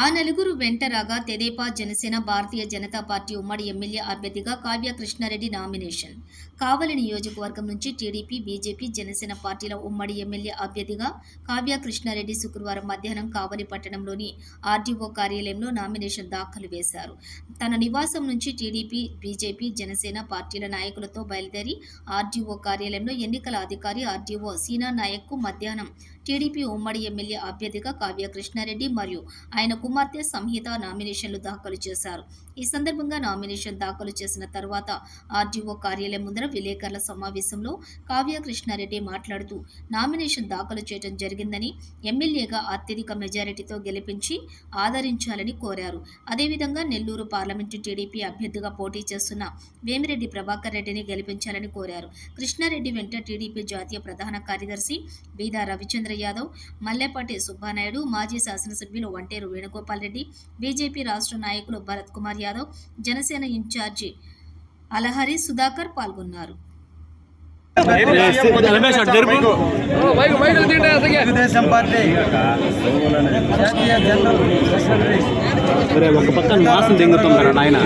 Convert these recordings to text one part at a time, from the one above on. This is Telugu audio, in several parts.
ఆ నలుగురు వెంట రాగా తెదేపా, జనసేన, భారతీయ జనతా పార్టీ ఉమ్మడి ఎమ్మెల్యే అభ్యర్థిగా కావ్య కృష్ణారెడ్డి నామినేషన్. కావలి నియోజకవర్గం నుంచి టీడీపీ, బీజేపీ, జనసేన పార్టీల ఉమ్మడి ఎమ్మెల్యే అభ్యర్థిగా కావ్య కృష్ణారెడ్డి శుక్రవారం మధ్యాహ్నం కావలి పట్టణంలోని ఆర్డీఓ కార్యాలయంలో నామినేషన్ దాఖలు వేశారు. తన నివాసం నుంచి టీడీపీ, బీజేపీ, జనసేన పార్టీల నాయకులతో బయలుదేరి ఆర్డీఓ కార్యాలయంలో ఎన్నికల అధికారి ఆర్డీఓ సీనా నాయక్కు మధ్యాహ్నం టీడీపీ ఉమ్మడి ఎమ్మెల్యే అభ్యర్థిగా కావ్య కృష్ణారెడ్డి మరియు ఆయన కుమార్తె సంహిత నామినేషన్లు దాఖలు చేశారు. ఈ సందర్భంగా నామినేషన్ దాఖలు చేసిన తర్వాత ఆర్డీఓ కార్యాలయం ముందర విలేకరుల సమావేశంలో కావ్య కృష్ణారెడ్డి మాట్లాడుతూ నామినేషన్ దాఖలు చేయడం జరిగిందని, ఎమ్మెల్యేగా అత్యధిక మెజారిటీతో గెలిపించి ఆదరించాలని కోరారు. అదేవిధంగా నెల్లూరు పార్లమెంటు టీడీపీ అభ్యర్థిగా పోటీ చేస్తున్న వేమిరెడ్డి ప్రభాకర్ రెడ్డిని గెలిపించాలని కోరారు. కృష్ణారెడ్డి వెంట టీడీపీ జాతీయ ప్రధాన కార్యదర్శి బీదా రవిచంద్ర యాదవ్, మల్లేపాటి సుబ్బానాయుడు, మాజీ శాసనసభ్యులు వంటేరు వేణుగోపాల్ రెడ్డి, బీజేపీ రాష్ట్ర నాయకులు భరత్ కుమార్ యాదవ్, జనసేన ఇన్ఛార్జి అలహరి సుధాకర్ పాల్గొన్నారు. తెలుగుదేశం పార్టీ జాతీయ జనరల్ సెక్రటరీ ఒక పక్కన మాసం దింగుతున్నారు నాయన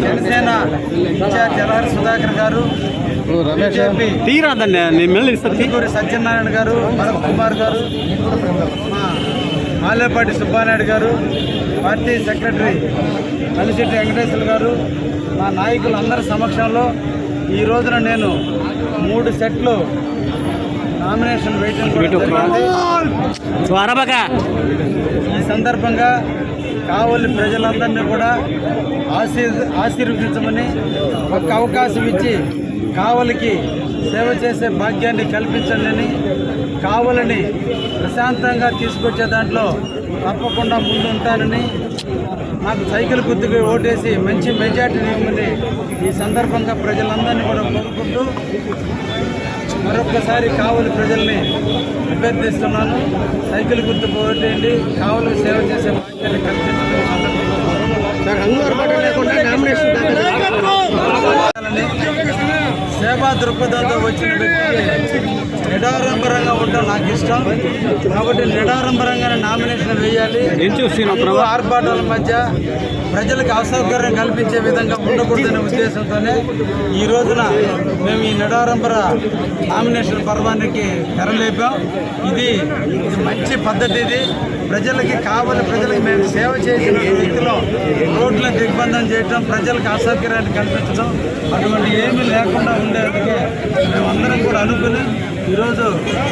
జనసేన ఇన్ఛార్జ్ అలహరి సుధాకర్ గారు, బీజేపీ సత్యనారాయణ గారు, భరత్ కుమార్ గారు, మాలేపాటి సుబ్బానాయుడు గారు, పార్టీ సెక్రటరీ మల్లిశెట్టి వెంకటేశ్వర గారు, మా నాయకులందరి సమక్షంలో ఈ రోజున నేను 3 సెట్లు నామినేషన్ వేయడం. ఈ సందర్భంగా కావలి ప్రజలందరినీ కూడా ఆశీర్వదించమని, ఒక అవకాశం ఇచ్చి కావలికి సేవ చేసే భాగ్యాన్ని కల్పించండి, కావలిని ప్రశాంతంగా తీసుకొచ్చే దాంట్లో తప్పకుండా ముందుంటానని, నాకు సైకిల్ గుర్తుకు ఓటేసి మంచి మెజార్టీని ఇవ్వమని ఈ సందర్భంగా ప్రజలందరినీ కూడా కోరుకుంటూ మరొకసారి కావలి ప్రజల్ని అభ్యర్థిస్తున్నాను. సైకిల్ గుర్తుకు ఓటేయండి, కావలికి సేవ చేసే భాగ్యాన్ని కల్పించడం సేవా దృక్పథంతో వచ్చిన వ్యక్తికి నిడారంభరంగా ఉండడం నాకు ఇష్టం. కాబట్టి నిడారంభరంగానే నామినేషన్ వేయాలి. ఆర్భాటాల మధ్య ప్రజలకు అసౌకర్యం కల్పించే విధంగా ఉండకూడదనే ఉద్దేశంతోనే ఈ రోజున మేము ఈ నిడారంభర నామినేషన్ పర్వానికి తెరలేపాం. ఇది మంచి పద్ధతి. ఇది ప్రజలకి కావాలి, ప్రజలకు మేము సేవ చేసిన వ్యక్తిలో రోడ్లను దిగ్బంధం చేయటం, ప్రజలకు అసౌకర్యాన్ని కల్పించడం అటువంటి ఏమీ లేకుండా ఉండేందుకే మేమందరం కూడా అనుకుని ఈరోజు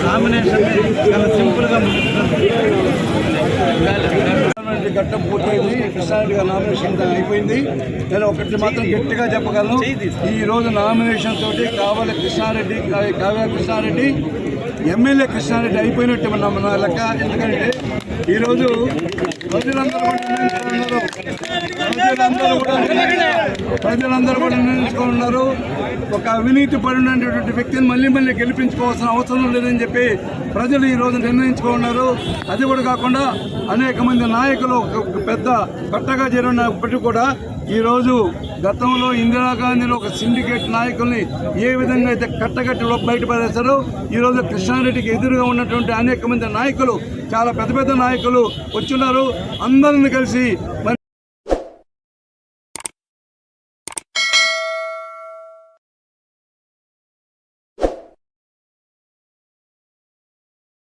నామినేషన్ని చాలా సింపుల్గా ఘట్టం పూర్తయింది. కృష్ణారెడ్డి గారి నామినేషన్ అయిపోయింది. నేను ఒకటి మాత్రం గట్టిగా చెప్పగలను, ఈ రోజు నామినేషన్ తోటి కావ్య కృష్ణారెడ్డి ఎమ్మెల్యే కృష్ణారెడ్డి అయిపోయినట్టు నా లెక్క. ఎందుకంటే ఈరోజు ప్రజలందరూ కూడా నిర్ణయించుకున్నారు. ఒక అవినీతి పడినటువంటి వ్యక్తిని మళ్ళీ గెలిపించుకోవాల్సిన అవసరం లేదని చెప్పి ప్రజలు ఈరోజు నిర్ణయించుకున్నారు. అది కూడా కాకుండా అనేక మంది నాయకులు పెద్ద కట్టగా చేరినప్పటికీ కూడా ఈరోజు గతంలో ఇందిరాగాంధీలో ఒక సిండికేట్ నాయకుల్ని ఏ విధంగా అయితే కట్టగట్టి బయటపడేశారో ఈరోజు కృష్ణారెడ్డికి ఎదురుగా ఉన్నటువంటి అనేక మంది నాయకులు, చాలా పెద్ద నాయకులు వచ్చున్నారు. అందరిని కలిసి